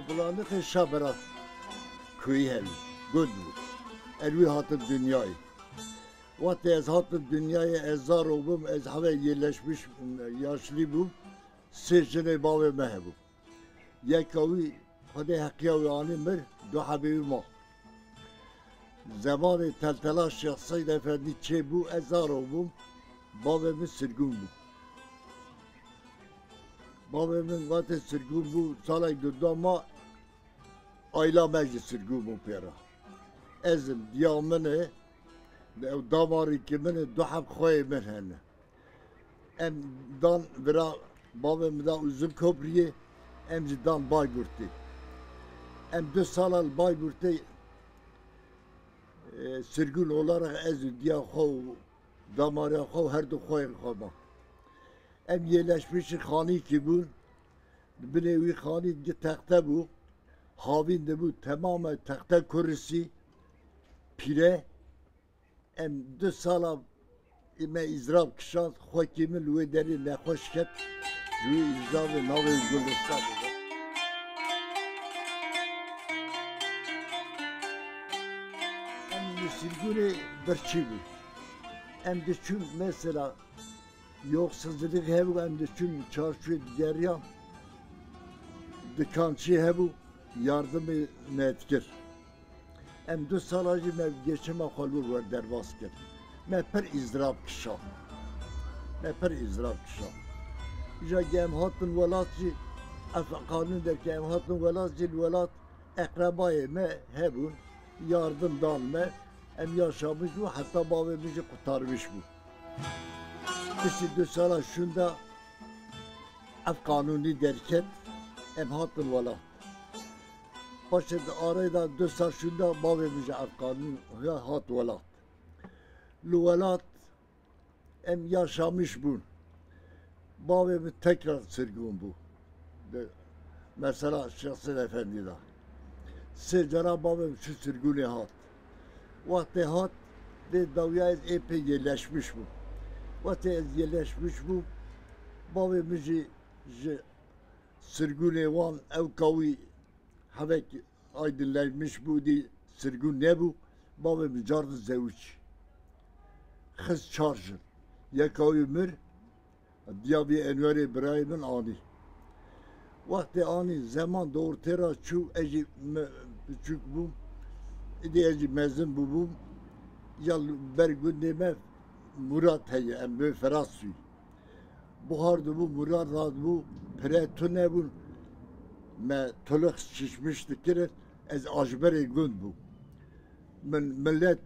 Bulanık şabera köyü heli. Gud bu. Elvi hatır dünyayı. Vakti ez hatır dünyayı ezar oldum, ez hava yerleşmiş yaşlı bu. Sejene bağı mehebu. Yekavi hadi hakkıya ve animir, du habibi ma. Zamanı teltela şahsıyla efendi çe bu ezar oldum. Babamın sürgün bu. Babamın vakti sürgün bu. Salay durdu ama ayla meclis sürgün bu pera. Ezim diyamını damarı kimini duhab khoy min hene. Em dan vera babam da uzun köprüye em dan Bayburt'ta. Em 2 sal Bayburt'ta sürgün olarak ez diya khov damarı khov her du khoy khoma. Em yerleşmiş khani ki bu binevi khani de taxta bu. Havin de bu tamamen taxta kursi pire em 2 sala me izrab kişan xokimi lüve deri ne hoş ket lüve izrab navi gülistan em sirgüne birçi bu em de çün mesela yoksuzluk hebu em de çün çarşı derya dükkançı hebu yardımı netkir em 2 salacı me geçime xolur var derbas kir me per izrab kişa me per izrab kişa ja gem hatın velatçı kanun der ki em hatın velatçı velat akrabayı me hebun yardımdan me em yaşamış bu hatta babamızı kurtarmış bu. İşte 2 sala şunda kanuni derken em hatın velat. Paşa arayda 2 sal şunda babamızı kanun hat velat. Luvelat em yaşamış bu. Babamın tekrar sürgün bu. Mesela Şahsın Efendi da. Cenab-ı babam şu sürgünü hat. Vakti hat ve davya epey yerleşmiş bu. Vakti yerleşmiş bu. Babamızı sürgünü van ev kavi havek aydınlanmış bu di sürgün ne bu? Babamız cardı zevç. Kız çarjın. Yekavi mir diya bir Enver İbrahim'in ani. Vakti ani zaman doğru tera çu eci küçük bu. Eci mezun bu. Ya bergündeme Murat heye em feras suy. Buhardı bu Murat bu pretune bu. Me toluk şişmişti kiret ez ajberi gün bu. Millet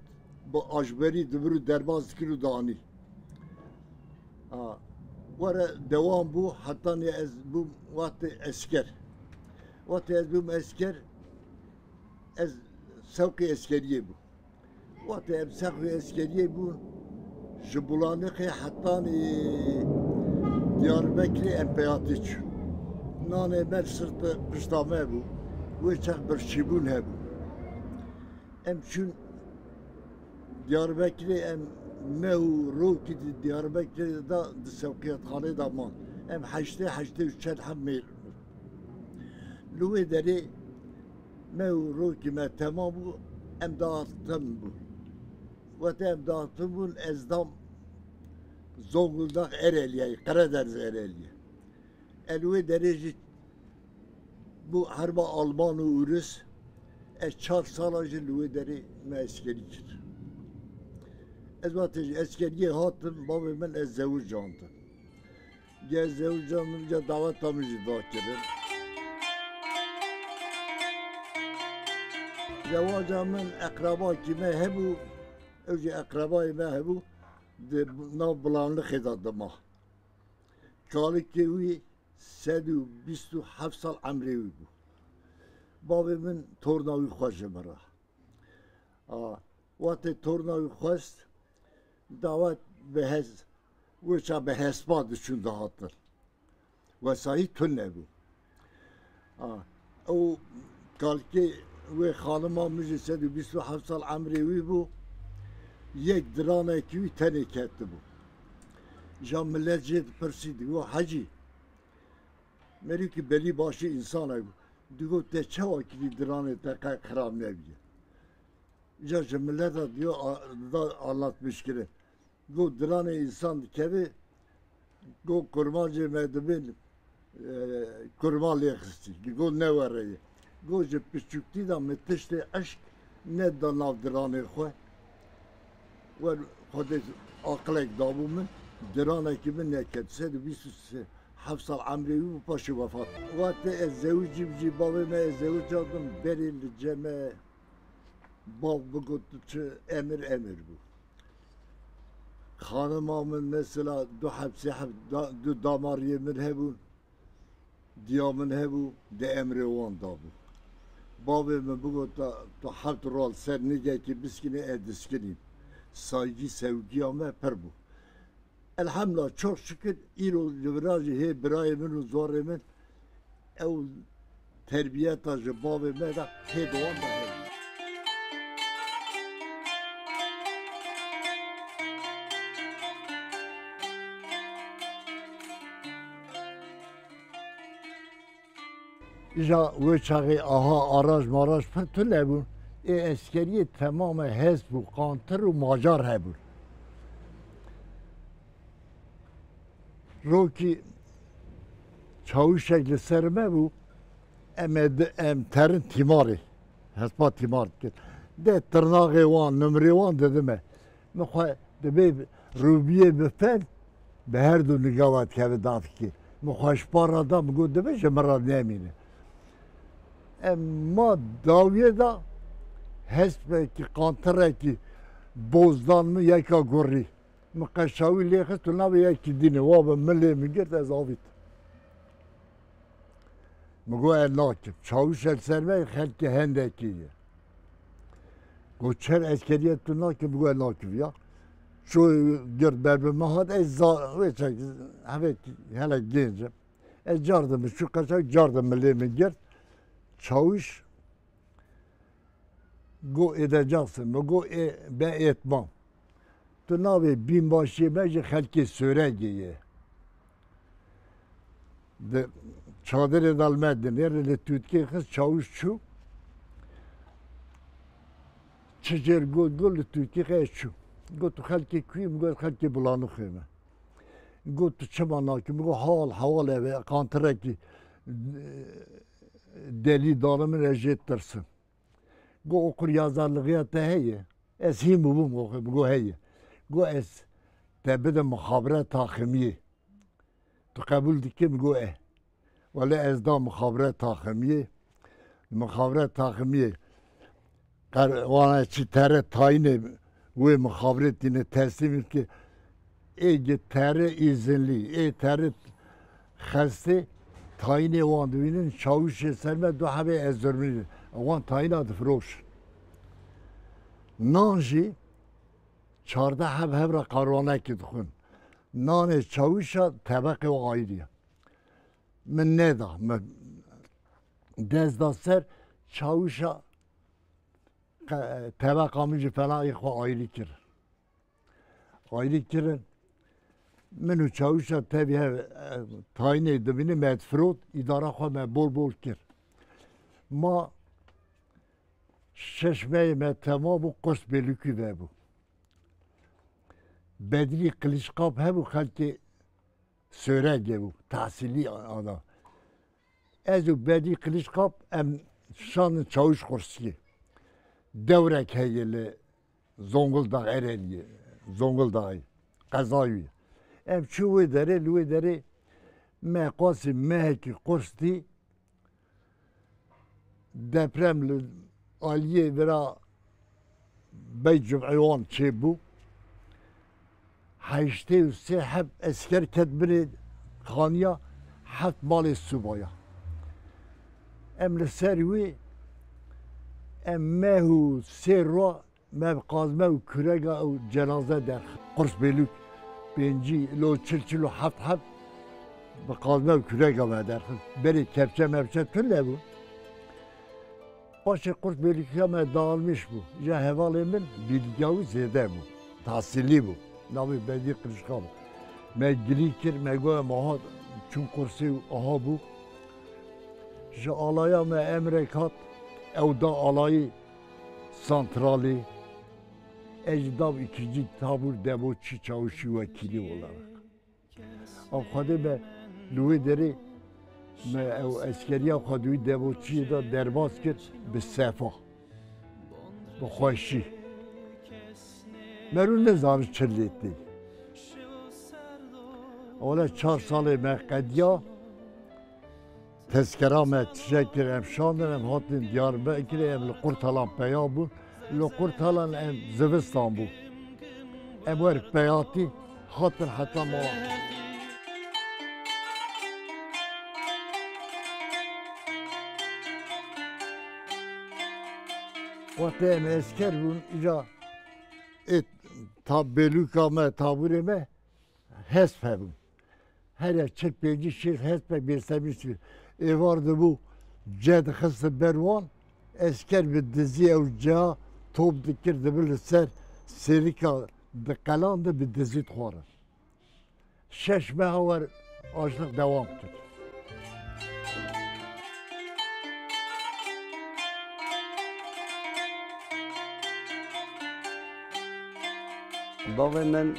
bu ajberi dibru derbaz kilo dani. Vara devam bu hatta ne ez bu vakti esker. Vakti ez bu esker ez sevki eskeriye bu. Vakti ez sevki eskeriye bu jbulanıkı hatta ne Diyarbakır empeyatiç. Nane mer sırtı piştame bu. Ve çak bir şibun he bu. Em çün Diyarbakır'ı em mehu roki Diyarbakır'da sevkiyatkhane da man. Em haçte üçer hammel. Lüve deri mehu roki me tamam bu. Em dağıttım bu. Ve em dağıttım bu ezdam Zonguldak Ereğli'ye, Karadeniz Ereğli'ye. Elve derece bu harba Almanı urus 4 salacı lüve deri me eskeridir. Ez vatıcı eskeriye hatım babamın ez zevur candı. Gel zevur canımca davet tamıcı dakirin. Zevacamın akraba kime hebu önce akrabayı me hebu de nav bulanlık edadıma. Kalık kevi 127 sal amrevi bu. Babamın tornavi xoşu mara. Vakti tornavi xoşt davet behez veça behespa düşün dağıtır. Ve sahi tünne bu. O kalki ve hanıma müjde 127 sal amrevi bu. Yek dirane ki tenek etti bu. Jam millet jet persidi o hacı. Meri ki beli başı insan ay bu. دیگو ته چه وکی درانه تکه خراب نبیه جا ملت دیو anlatmış ki گو درانه insan kebi گو kurmancı medibin kurmalıya kıstı گو ne var ya گو جه پشکتی دا متشت عشق نه دا ناو درانه خواه و خود عقلک دابو من درانه که من نکد 7 سال عمری و پاشو وفات وقت ازدواجی بجی بابی من ازدواج کردم بری لجمع باب بگوت چه emir bu. Hanımamın mesela dü damar yemin hebu, diyamın hebu, de emri olan da bu. Babamın bugün da hafta rol sen nige ki biskini ediskini, saygı sevgi ama per bu. Elhamdülillah çok şükür İro livrajı he birayimin zoremin ev terbiye tacı babamın da he doğan da he. İja ve çağı aha araç maraç per tüle bu. Eskeriye tamamı hez bu, kantır ve macar he bu. Roki çavuş şekli serme bu. Em terin timari. Hespa timar kit. De tırnağı wan, numri wan dedim. Mekha de be rubiye befen be her du nigavat kevi dat ki. Mekha şpar adam go de be jemra nemine. Ama daviye da hesbe ki kantıra ki bozdan mı yaka gorri. Mekaşavi lehis tu navi yaki dini vaba milli mi girt ez avit. Mego el nakib. Çavuş el serme xelki hendekiye. Goçer eskeriyet tu nakib mego el nakib ya. Şu girt berbe mahad ez veçek evet hele gencim. Ez cardım şu kaçak cardım milli mi girt. Çavuş go edeceksin, go ben etmem. Tu navi binbaşı bence halki söylediği. De çadır edalmedi. Nerede Türkiye kız çavuş şu. Çiçer gol Türkiye şu. Go tu halki kuyum, go halki bulanık hemen. Go tu çamanak, go hal eve kantraki deli dalımı rejettirsin. Go okur yazarlığı te heye. Ez him bubum go heye. Go ez tebede muhabere takimiye. Tu kabul dikim go Valla ez da muhabere takimiye. Muhabere takimiye. Vana çi tere tayine ve muhabere dine teslim ki ege tere izinli, tere xeste tayine van duvinin çavuşu serme du habe ezzörmünü. Van tayine adı froş. Nanji çarda hevra karvana ki dukun. Nane çavuşa tabakı o ayrıya. من ندا من دست دستر چاوشا تبا قاموجی فلان ایخوا آیری کرد آیری کردن منو چاوشا تبی تاینه دبینی مدفرود اداره خواه من بول کرد ما ششمه من تمام و قصد بلوکی بابو بدری قلیشقاب هبو خلکی سörege bu, tahsili ana. Ezu bedi kılıçkap em şanın çavuş kursi. Devrek heyeli Zonguldak Ereğli, Zonguldak'ı, Kazayı. Em çuvu dere, luve dere mekası meheki kursi depremli aliye vera beycum ayvan çebu. Haişte üstü hep esker tedbiri khaniya hep mali subaya. Emle servi emmehu serra mev qazme u kürega u cenaze der. Kurs belük benci lo çilçilo hep be qazme u kürega me der. Beri kepçe mepçe tülle bu. Başı kurs belük ya me dağılmış bu. Ya hevalimin bilgavi zede bu. Tahsili bu. Navi bedi kırışkam. Me girikir me goya maha çun kursi aha bu. ji alaya me emrek hat ew da alayê santralê ecdav ikinci tabur deboçî çavuşî wekîlî olarak. Ev xwedê me li wê derê me ew eskeriya xwedî deboçiyê da derbas kir bi sefa, bi xweşî. Merû nezanin çi lêtê. Ola 4 salê me qediya tezkera me tişekir em şandin em hatin Diyarbekirê em li Qurtalan peya bûn. Li Qurtalan em zivistan bû. Em wer peyatî hatin heta mala. Wextê em esker bûn îca belûka me taburê me hesp hebûn. Her çi pêncî şêx hespek bêrsemî sivî. Êvar dibû ce dixistin ber wan, esker bi dizî ew ceya top dikir dibir li ser serîka di qelan de bi dizî dixwarin. 6 meha wer açlık devam kir. Bavê min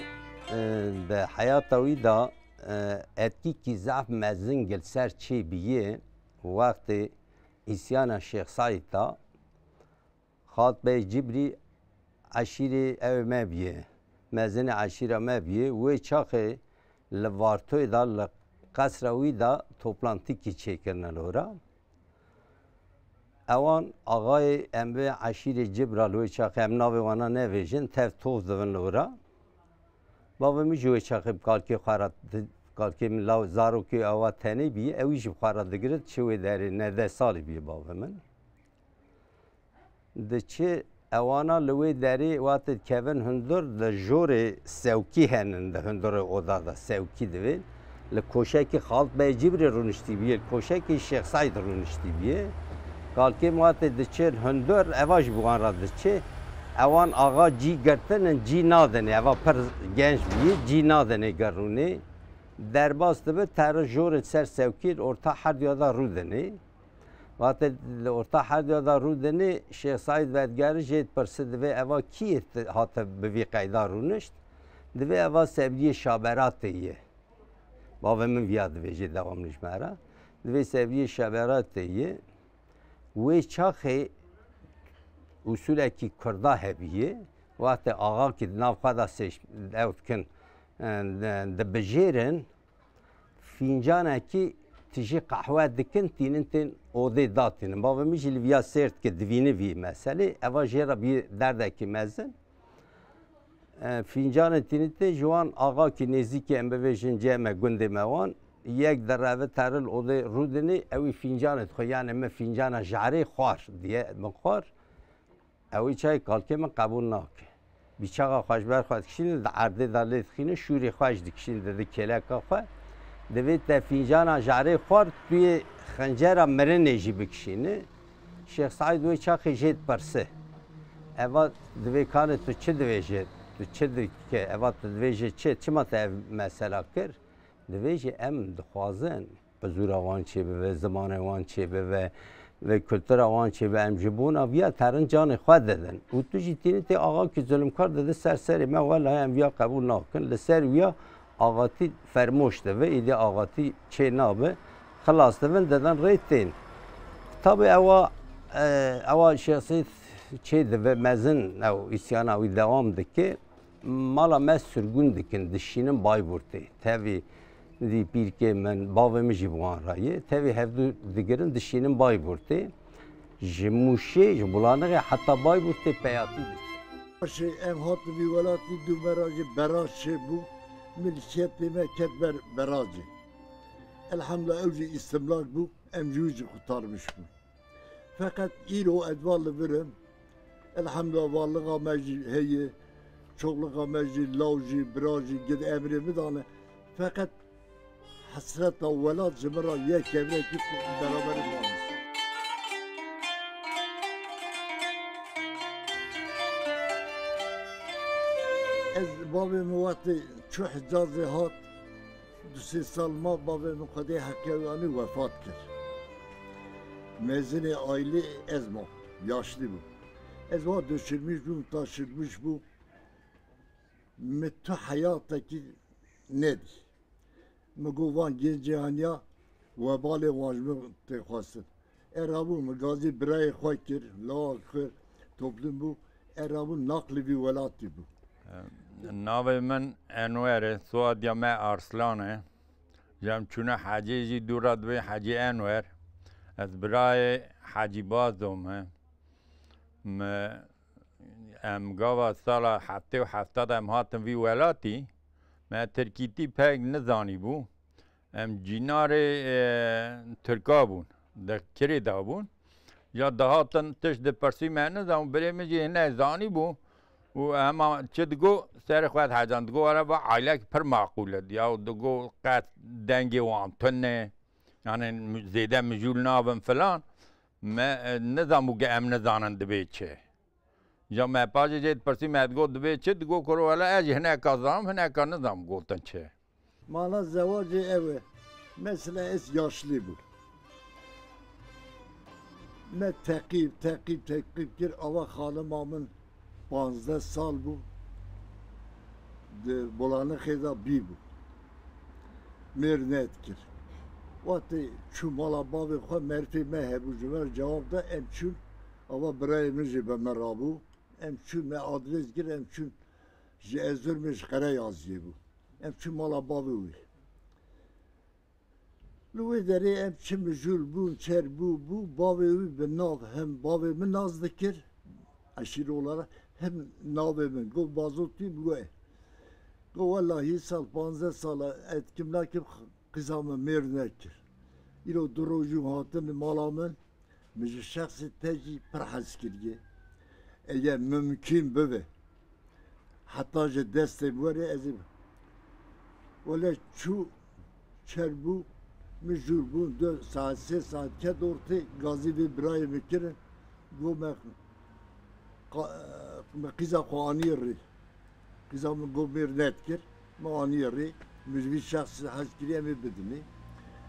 bi heyata wî da etkîkî zaf mezin gil ser çê bîyê wextê îsyana Şêx Saîd da xat bey Cibrî eşîrê ew me bîye, mezinê eşîra me bîye, wê çaxê li Vartoyê da li qesra wî da toplantikî çêkirine lora. Ewan axayê em vê eşîrê Cibra li wê çaxê em navê wana nevêjin tev toz dibin lora. Bavê min ji wê çaxê kalkê xwe ra kalkê min law zarokê awa tenê bîye ew jî xwe ra digirin çi wê derê 19 salî bîye bavê min. Diçe ewana li wê derê watê kevin hundir li jorê sewkî henin di hundirê oda da sewkî divên li koşekê Xalt Bey Cibrê rûniştî bîye, koşekê Şêx Saîd rûniştî bîye. Kalkê watê diçe hundir eva ji wan ra diçe ewan axa cî girtinin cî nadinê eva pir genç bîye cî nadinê gerûnê derbas dibe tere jorê ser sewkî orta herduya da rûdinê. Watê li orta herduya da rûdinê Şêx Saîd vedgerî jê pirsi divê eva kî hate bi vî qeyda rûnişt? Divê eva Sevdiyê Şaberatê ye. Bavê min viya dibêje dewam ji me re. Divê Sevdiyê Şaberatê ye. Wê çaxê usulekî Kurda hebîye. Watê axakî di nav xwe da ew dikin dibijêrin fîncanekî tijî qehwe dikin tînin tên odê datînin. Bavê min jî li viya sêrt kir divînî vî meselê eva jê re bî derdekî mezin. Fîncanê tînin tê ji wan axakî nêzîkî em bibêjin ceme gundê me wan yek dereve teril odê rûdinê ew ê fîncanê dixwe yani me fîncana jarê xwar diye min xwar ew ê çayê kalkê min qebûl nake. Bîçaxa xweşber xwe dikişînin di erdê da lê dixînin şûrê xweş dikişînin di kêleka xwe divê te fîncana jarê xwar tuyê xincera mirinê jî bikişînî. Şêx Saîd wê çaxê jê dipirse eva divê kanê tu çi dibêje tu çi dike eva tu dibêje çi çima te ev mesela kir divê jî em dixwazin bi zûra wan çêbibe zimanê wan çêbibe ve kültüra wan çêbe em ji bûna viya terin canê xwe didin û tu jî tînî tê axakî zulmkar didi ser serê me wela em viya qebûl nakin li ser viya ağatî fermoş dibe îdî ağatî çê nabe xilas dibin didin rê tên. Tabi ewa Şêx Saîd çê dibe mezin ew îsyana wî dewam dike mala me sürgûn dikin dişînin Bayburtê tevî dî pîrkê min bavê min jî bi wan re ye tevî hevdû digirin dişînin Bayburtê ji Mûşê ji Bulanixê heta Bayburtê peyatî diçe. Em hatin vî welatî du meracê beraz çêbû milîşiyetê me ket ber berazê. Elhamdülillah ew jî îstimlak bû em jî jî qurtarmış bûn. Fakat îro edval li virim elhamdülillah varlığa me jî heye çoxluğa me jî law jî bira jî gid emrê midane fakat hasreta welat ji min ra yek evrekî beraberî mamis. Ez bavê min wextê çû Hicazê hat du sê sal ma bavê min xwedê heqewanî wefat kir. mezini aile ezma, yaşlı bu. Ezma düşürmüş bu, taşırmış bu. Müttü hayattaki nedir? Mıgovan gecehanya vebali vajmı tekhasın. Erabu mıgazi birey khakir, la khir, toplum bu. Erabu nakli bir velati bu. ناوی من انوره سواد یا ما ارسلانه جم چونه حاجی جی دورا دوی حاجی انور از برای حاجی بازم ام گاوا سالا هفته و هفتاد ام هاتم وی ولاتی ما ترکیتی پگ نزانی بو ام جینار ترکا بون در کری دا بون یا دهاتن تش ده پرسی ما نزان بره مجی هنه زانی بو و اما چه دگو سر خواهد حجان دگو آره با عائله پر معقوله یا دگو قد دنگی وان تنه یعنی زیده مجول نابم فلان ما نظامو که ام نزانن دبی چه یا ما پاجه جید پرسی ما دگو دبی چه دگو کرو والا اج هنه کازام هنه کا نظام گوتن چه Mala zevacı evi. Mesela es yaşlı bu. Ne tekip gir ava hanımamın 15 sal bu. De bolanı xeda bi bu. Mirnet kir. Vati çu mala bavi xo merfi mehebu cümer cevapta emçün ava birayimizi be merabu emçün me adres gir emçün ji ezürmüş kare yazıyor bu. Emçün mala bavi uy. Lüve deri emçün müjül bu çer bu bavi uy be nav hem bavi mi naz dikir aşırı olarak hem navimin go bazotu bu. Go vallahi sal 15 sala etkimler ki kızamı mirnekir. İro durucu hatın malamın müjü şahsi teci perhaz kirge. Eğer mümkün böyle. Hatta je deste böyle ezim. Öyle şu çerbu müjür bu 4 saat 3 saat ke orta gazi bir birayı mikirin. Go me kıza kuaniri. Kızamı go mirnetkir. Muaniri. Müjvi şahsi haskiriye mi bedini.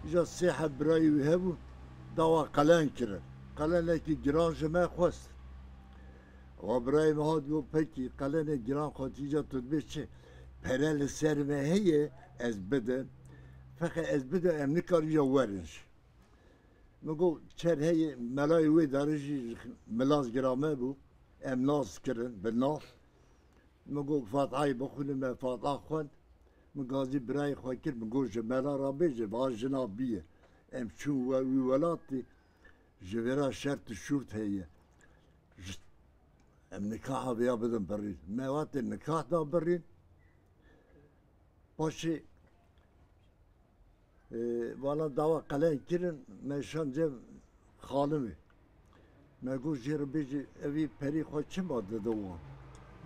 İşte seyahat birayı hebu dava kalan kirin. Kalan ki giran jeme khost. O birayı mahad go peki kalan giran khotica tutbeçi. Perel serme heye ez beden. Fakat ez beden em nikariya verinç. Mugo çer heye melay ve darıcı melaz girame bu. Em naz kirin benaf. Mugo fatayı bakunu me fatah khon. مگازی برای خواهی کرد مگو جمعه را بیجه باز جنابیه ام چون وی ولاتی جویرا شرط شورت هیه ام نکاح بیا بدن برین موات نکاح دا برین باشی والا دوا قلعه کرن میشان جم خانمی مگو جیر بیجه اوی پری خواهی چه ماده دوان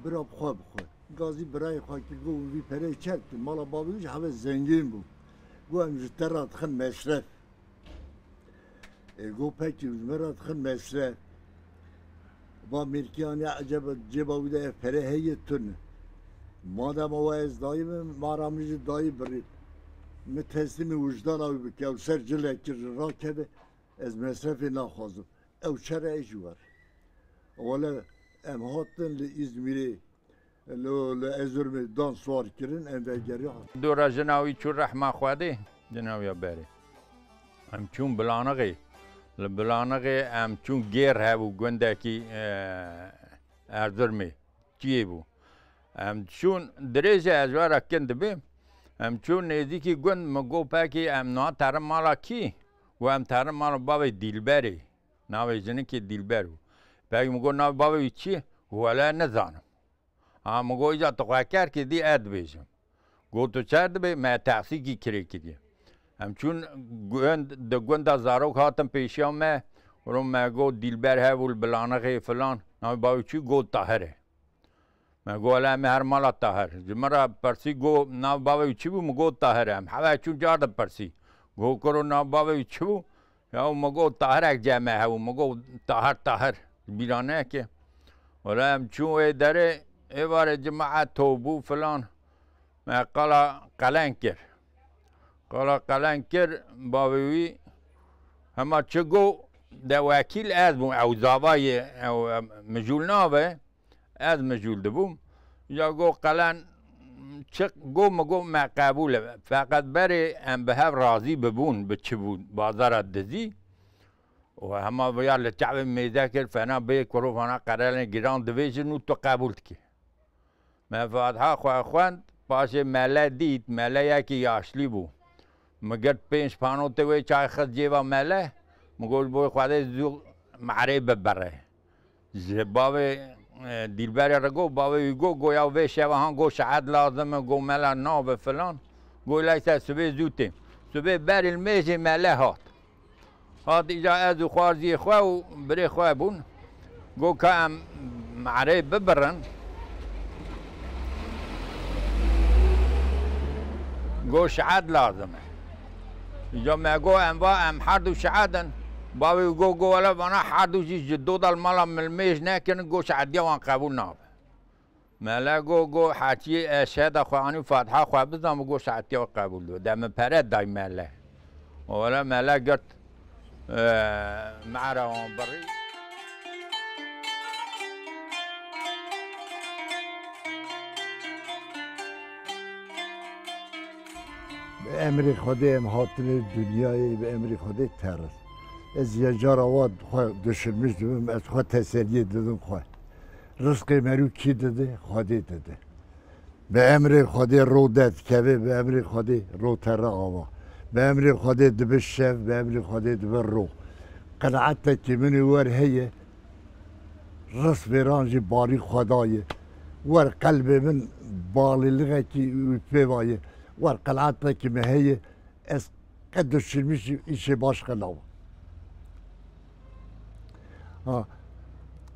براب خواه بخواه Gazi birey xaki go vi pere çertti mala babiş have zengin bu. Go em jterat xın meşref. Go peki uzmerat xın meşref. Va mirkiyani acaba cebavi de pere heyetün. Madem o ez daim maramcı dayı biri. Me teslimi vicdan abi bi kevser cilekir rakebe ez mesrefi naxazım. Ev çere eci var. Ola em hattın li İzmir'i لو ازرم دان سوار کرن اندگری دورا جناوی چون رحمه خواده جناوی بری ام چون بلانقی لبلانقی ام چون گیر هبو گنده کی ارزرمی چیه بو ام چون درجه ازوارا کند بیم ام چون نزدیکی گند مگو پاکی ام نا ترم مالا کی و ام ترم مالا بابی دیلبری ناوی جنه کی دیلبرو پاکی مگو ناوی بابی چی ولا نزانم ama goyca tokaker ki di ed bejim. Go to çerd be me taksi ki kire ki. Hem çun de gunda zarok hatem peşiyam me rum me go dilber hevul belanağı falan. Na bavuçu go tahare. Me go ala me her mala tahar. Cumara persi go na bavuçu bu go tahare. Hem hava çun jarda persi. Go koro na bavuçu bu. Ya me go taharak ceme hevu me go tahar. Birane ki. Ola hem çun e dere إبارة جماعة توبو فلان ما قال قلنكر بابوي هما تشجو ده وکیل از بوم او زاوای او مجول ناوه از مجول دبوم یا گو قلن چه گو مگو ما قبوله فقط بره ام به هف راضی ببون به چه بود بازار دزی و همه ویا لچعب میده کرد فنا به کرو فنا قرار گیران دویجن و تو قبول کی ما فاتحه خواه خوند باشه مله دید مله یکی یاشلی بو مگرد 5 پانو توی چای خد جیبا مله مگول بوی خواده زو معره ببره باوی دیلبری را گو باوی گویا و شبه ها گو شعد لازمه گو مله ناو فلان گو لیسه سبه زوتیم سبه بری المیجه مله هات ایجا از خوارزی خواه و بری خواه بون گو که هم معره ببرن گو شعد لازمه اینجا میگو ام هر دو شعدن باوی گو ولی وانا هر دو چیز جدو دال مالا ملمیش نکنن گو شعدی وان قبول نابه مالا گو حاچی شهد خوانی فاتحه خواه بزن گو شعدی وان قبول دو دم پرد دای مالا ولی مالا گرد معره وان بری به امر خدا ام حاطن دنیای به امر خدا ترس از یه جار آواد خواه دشمش دوم از خواه تسلیه دادم خواه رزق مرو کی داده؟ خدا داده به امر خدا رو داد که به امر خدا رو تر آوا به امر خدا دبه شف به امر خدا دبه رو قناعت که من ور هیه رزق برانجی باری خدایه ور قلب من بالغه که پیوایه ور قلعت که مهیه از قد شرمیش ایشه باش خلاوه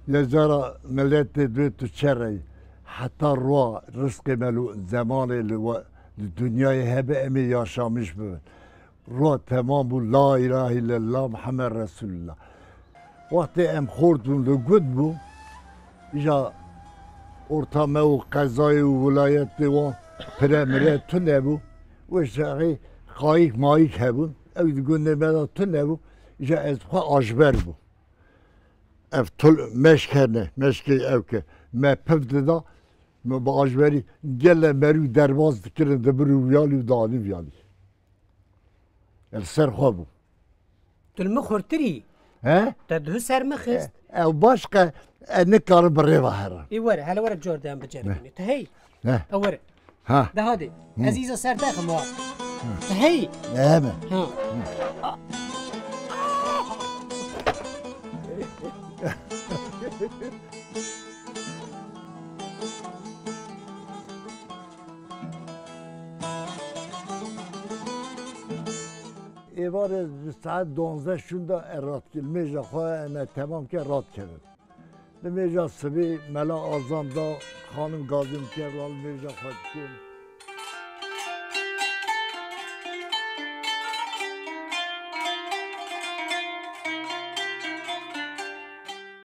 لذا ملت دوتو چره حتی رو رزق ملو زمان دنیای هبه امی یاشامش ببین رو تمام بو لا اله الا الله محمد رسول الله وقتی ام خوردون لو گود بو ایجا ارتامه و قضای و ولایت و پرمره تو نبو و شاقی خواهیک ماهیک هبون او گنده مدا تو نبو ایجا از خواه آشبر بو اف طول مشکنه مشکی او که ما پفت دا ما با آشبری گله مرو درواز دکرن دبرو ویالی و دانی ویالی السر خواه بو دل مخورتری ها؟ تدهو سر مخست او باشقه نکار بره و هرم ای وره هلا وره جوردن بجربینی تهی نه او وره ها ده هادي عزيزة سر داخل ما تهي نعم ها ایوار ساعت 12 شوندا رات کل میجا خواه انا تمام که رات کردم به میجا سبی ملا آزام دا خانم گازم کرد میجا خواه کن